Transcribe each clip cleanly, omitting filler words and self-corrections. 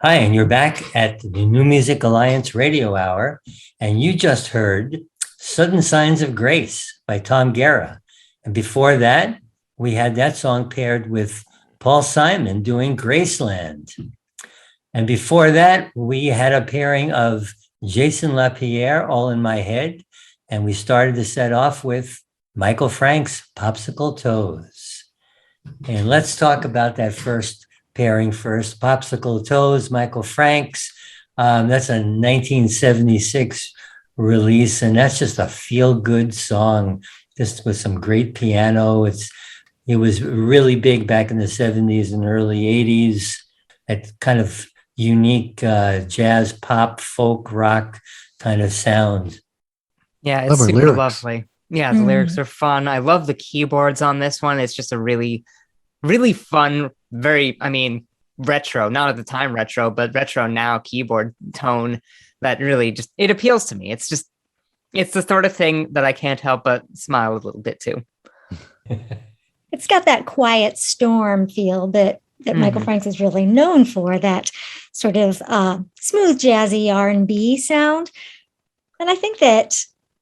Hi, and you're back at the New Music Alliance Radio Hour, and you just heard Sudden Signs of Grace by Tom Guerra. And before that, we had that song paired with Paul Simon doing Graceland. And before that, we had a pairing of Jason LaPierre, All in My Head, and we started the set off with Michael Frank's Popsicle Toes. And let's talk about that first pairing first. Popsicle Toes, Michael Frank's. That's a 1976 release, and that's just a feel-good song, just with some great piano. It was really big back in the 70s and early 80s. That kind of unique jazz, pop, folk, rock kind of sound. Yeah, it's super lovely. Yeah, the lyrics are fun. I love the keyboards on this one. It's just a really, really fun, very, retro, not at the time retro, but retro now keyboard tone that really just, it appeals to me. It's the sort of thing that I can't help but smile a little bit too. It's got that quiet storm feel that Michael Franks is really known for, that sort of smooth jazzy R&B sound. And I think that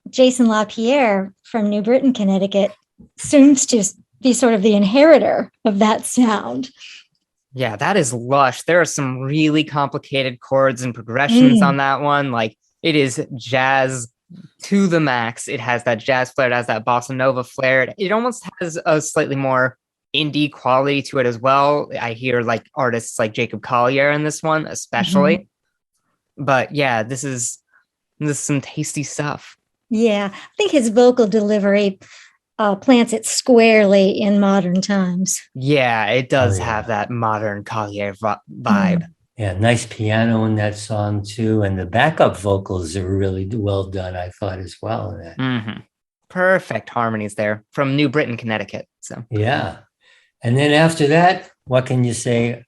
Jason LaPierre from New Britain, Connecticut seems to be sort of the inheritor of that sound. Yeah, that is lush. There are some really complicated chords and progressions on that one. Like, it is jazz to the max. It has that jazz flair. It has that bossa nova flair. It almost has a slightly more indie quality to it as well. I hear like artists like Jacob Collier in this one, especially. But yeah, this is some tasty stuff. Yeah, I think his vocal delivery plants it squarely in modern times. Yeah, it does have that modern Collier vibe. Yeah, nice piano in that song too, and the backup vocals are really well done, I thought, as well. Perfect harmonies there from New Britain, Connecticut. So yeah, and then after that, what can you say?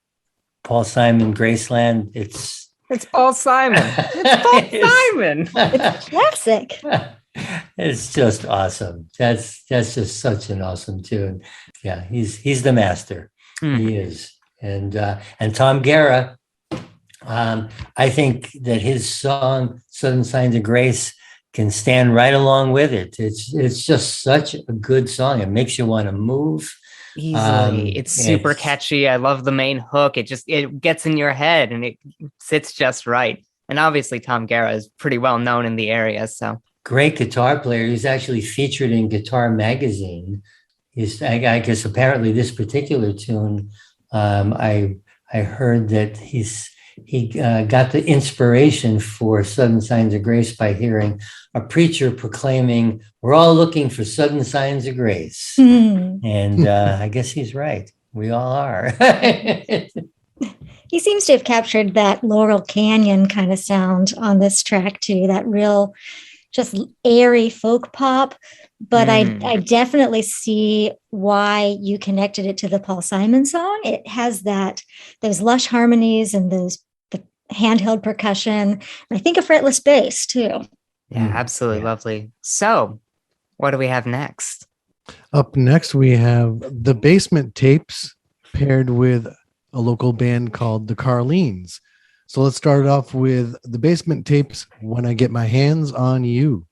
Paul Simon, Graceland. It's Paul Simon. It's Paul Simon. It's classic. It's just awesome. That's just such an awesome tune. Yeah, he's the master. He is. And Tom Guerra, I think that his song Sudden Signs of Grace can stand right along with it. It's just such a good song. It makes you want to move. Easily. It's super catchy. I love the main hook. It gets in your head and it sits just right. And obviously Tom Guerra is pretty well known in the area, so great guitar player. He's actually featured in Guitar Magazine. I guess apparently this particular tune, I heard that he got the inspiration for Sudden Signs of Grace by hearing a preacher proclaiming, "We're all looking for sudden signs of grace." And I guess he's right. We all are. He seems to have captured that Laurel Canyon kind of sound on this track too, that real just airy folk pop. But I definitely see why you connected it to the Paul Simon song. It has those lush harmonies and the handheld percussion. And I think a fretless bass too. Yeah, absolutely lovely. So what do we have next? Up next, we have the Basement Tapes paired with a local band called the CarLeans. So let's start off with the Basement Tapes, When I Get My Hands on You.